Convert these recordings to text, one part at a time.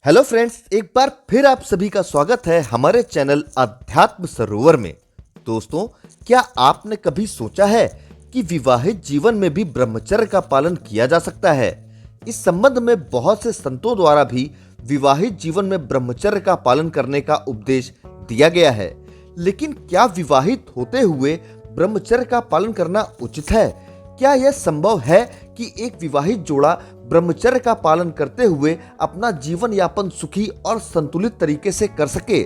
Hello friends, एक बार फिर आप सभी का स्वागत है हमारे चैनल अध्यात्म सरोवर में। दोस्तों, क्या आपने कभी सोचा है कि विवाहित जीवन में भी ब्रह्मचर्य का पालन किया जा सकता है? इस संबंध में बहुत से संतों द्वारा भी विवाहित जीवन में ब्रह्मचर्य का पालन करने का उपदेश दिया गया है। लेकिन क्या विवाहित होते हुए ब्रह्मचर्य का पालन करना उचित है? क्या यह संभव है कि एक विवाहित जोड़ा ब्रह्मचर्य का पालन करते हुए अपना जीवन यापन सुखी और संतुलित तरीके से कर सके?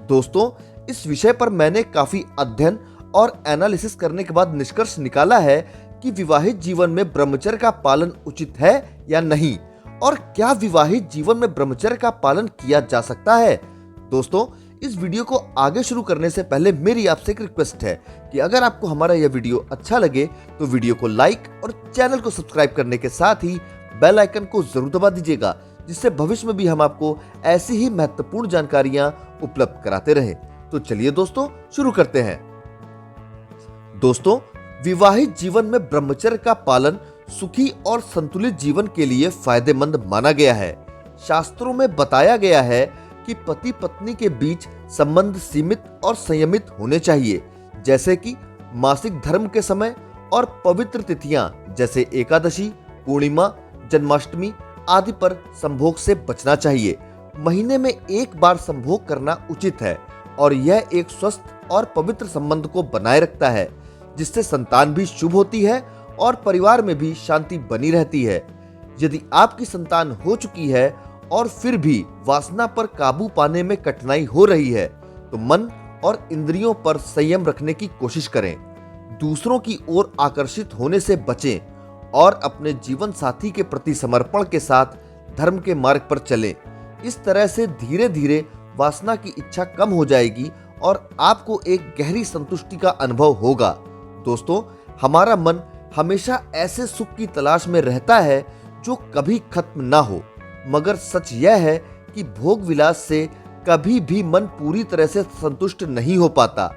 दोस्तों, इस विषय पर मैंने काफी अध्ययन और एनालिसिस करने के बाद निष्कर्ष निकाला है कि विवाहित जीवन में ब्रह्मचर्य का पालन उचित है या नहीं, और क्या विवाहित जीवन में ब्रह्मचर्य का पालन किया जा सकता है। दोस्तों, इस वीडियो को आगे शुरू करने से पहले मेरी आपसे एक रिक्वेस्ट है कि अगर आपको हमारा यह वीडियो अच्छा लगे तो वीडियो को लाइक और चैनल को सब्सक्राइब करने के साथ ही बेल आइकन को जरूर दबा दीजिएगा, जिससे भविष्य में भी हम आपको ऐसी ही महत्वपूर्ण जानकारियां उपलब्ध कराते रहें। तो चलिए दोस्तों, शुरू करते हैं। दोस्तों, विवाहित जीवन में ब्रह्मचर्य का पालन सुखी और संतुलित जीवन के लिए फायदेमंद माना गया है। शास्त्रों में बताया गया है कि पति पत्नी के बीच संबंध सीमित और संयमित होने चाहिए, जैसे कि मासिक धर्म के समय और पवित्र तिथियां जैसे एकादशी, पूर्णिमा, जन्माष्टमी आदि पर संभोग से बचना चाहिए। महीने में एक बार संभोग करना उचित है और यह एक स्वस्थ और पवित्र संबंध को बनाए रखता है, जिससे संतान भी शुभ होती है और परिवार में भी शांति बनी रहती है। यदि आपकी संतान हो चुकी है और फिर भी वासना पर काबू पाने में कठिनाई हो रही है, तो मन और इंद्रियों पर संयम रखने की कोशिश करें। दूसरों की ओर आकर्षित होने से बचें और अपने जीवन साथी के प्रति समर्पण के साथ धर्म के मार्ग पर चलें। इस तरह से धीरे धीरे वासना की इच्छा कम हो जाएगी और आपको एक गहरी संतुष्टि का अनुभव होगा। दोस्तों, हमारा मन हमेशा ऐसे सुख की तलाश में रहता है जो कभी खत्म ना हो, मगर सच यह है कि भोग विलास से कभी भी मन पूरी तरह से संतुष्ट नहीं हो पाता।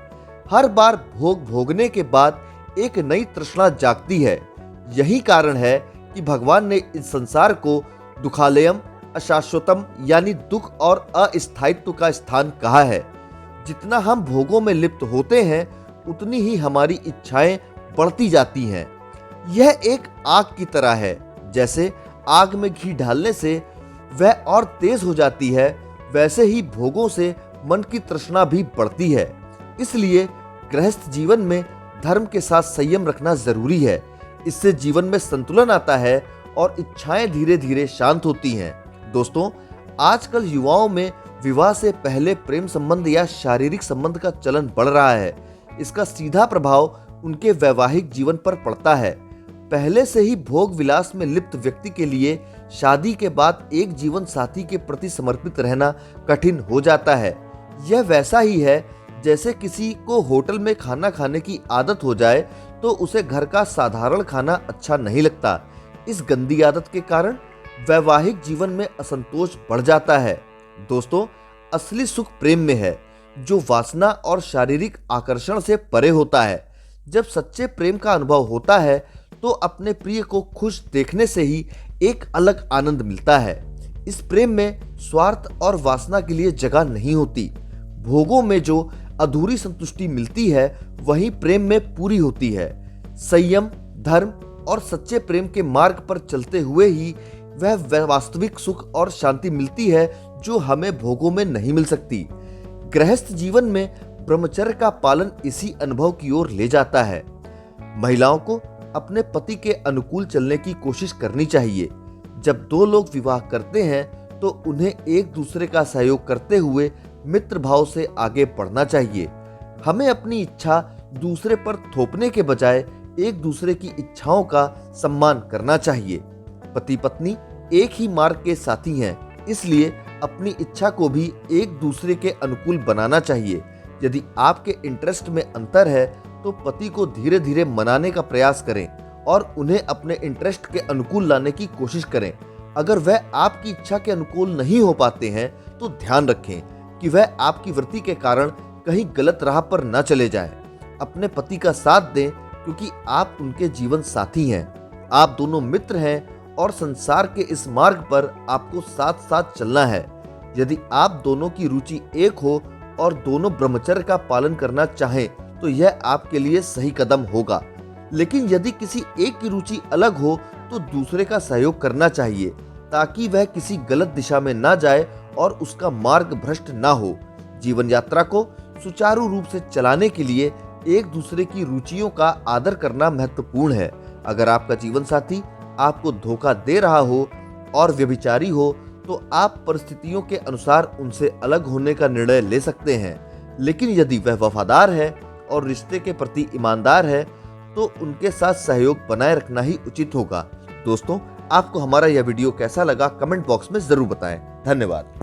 हर बार भोग भोगने के बाद एक नई तृष्णा जागती है। यही कारण है कि भगवान ने इस संसार को दुखालयम, अशाश्वतम यानी दुख और अस्थायित्व का स्थान कहा है। जितना हम भोगों में लिप्त होते हैं, उतनी ही हमारी इच्छाएं बढ़ती जाती हैं। यह एक आग की तरह है। जैसे आग में घी डालने से वह और तेज हो जाती है, वैसे ही भोगों से मन की तृष्णा भी बढ़ती है। इसलिए गृहस्थ जीवन में धर्म के साथ संयम रखना जरूरी है। इससे जीवन में संतुलन आता है और इच्छाएं धीरे धीरे शांत होती हैं। दोस्तों, आजकल युवाओं में विवाह से पहले प्रेम संबंध या शारीरिक संबंध का चलन बढ़ रहा है। इसका सीधा प्रभाव उनके वैवाहिक जीवन पर पड़ता है। पहले से ही भोग विलास में लिप्त व्यक्ति के लिए शादी के बाद एक जीवन साथी के प्रति समर्पित रहना कठिन हो जाता है। यह वैसा ही है जैसे किसी को होटल में खाना खाने की आदत हो जाए तो उसे घर का साधारण खाना अच्छा नहीं लगता। इस गंदी आदत के कारण वैवाहिक जीवन में असंतोष बढ़ जाता है। दोस्तों, असली सुख प्रेम में है, जो वासना और शारीरिक आकर्षण से परे होता है। जब सच्चे प्रेम का अनुभव होता है तो अपने प्रिय को खुश देखने से ही एक अलग आनंद मिलता है। इस प्रेम में स्वार्थ और वासना के लिए जगह नहीं होती। भोगों में जो अधूरी संतुष्टि मिलती है, वही प्रेम में पूरी होती है। संयम, धर्म और सच्चे प्रेम के मार्ग पर चलते हुए ही वह वास्तविक सुख और शांति मिलती है, जो हमें भोगों में नहीं मिल सकती। गृहस्थ जीवन में ब्रह्मचर्य का पालन इसी अनुभव की ओर ले जाता है। महिलाओं को अपने पति के अनुकूल चलने की कोशिश करनी चाहिए। जब दो लोग विवाह करते हैं तो उन्हें एक दूसरे का सहयोग करते हुए मित्र भाव से आगे बढ़ना चाहिए। हमें अपनी इच्छा दूसरे पर थोपने के बजाय एक दूसरे की इच्छाओं का सम्मान करना चाहिए। पति पत्नी एक ही मार्ग के साथी हैं, इसलिए अपनी इच्छा को भी एक दूसरे के अनुकूल बनाना चाहिए। यदि आपके इंटरेस्ट में अंतर है तो पति को धीरे धीरे मनाने का प्रयास करें और उन्हें अपने इंटरेस्ट के अनुकूल लाने की कोशिश करें। अगर वह आपकी इच्छा के अनुकूल नहीं हो पाते हैं तो ध्यान रखें कि वह आपकी वृत्ति के कारण कहीं गलत राह पर न चले जाएं। अपने पति का साथ दें, क्योंकि आप उनके जीवन साथी हैं। आप दोनों मित्र हैं और संसार के इस मार्ग पर आपको साथ साथ चलना है। यदि आप दोनों की रुचि एक हो और दोनों ब्रह्मचर्य का पालन करना चाहें तो यह आपके लिए सही कदम होगा। लेकिन यदि किसी एक की रुचि अलग हो तो दूसरे का सहयोग करना चाहिए ताकि वह किसी गलत दिशा में ना जाए और उसका मार्ग भ्रष्ट ना हो। जीवन यात्रा को सुचारू रूप से चलाने के लिए एक दूसरे की रुचियों का आदर करना महत्वपूर्ण है। अगर आपका जीवन साथी आपको धोखा दे रहा हो और व्यभिचारी हो तो आप परिस्थितियों के अनुसार उनसे अलग होने का निर्णय ले सकते हैं। लेकिन यदि वह वफादार है और रिश्ते के प्रति ईमानदार है तो उनके साथ सहयोग बनाए रखना ही उचित होगा। दोस्तों, आपको हमारा यह वीडियो कैसा लगा कमेंट बॉक्स में जरूर बताएं। धन्यवाद।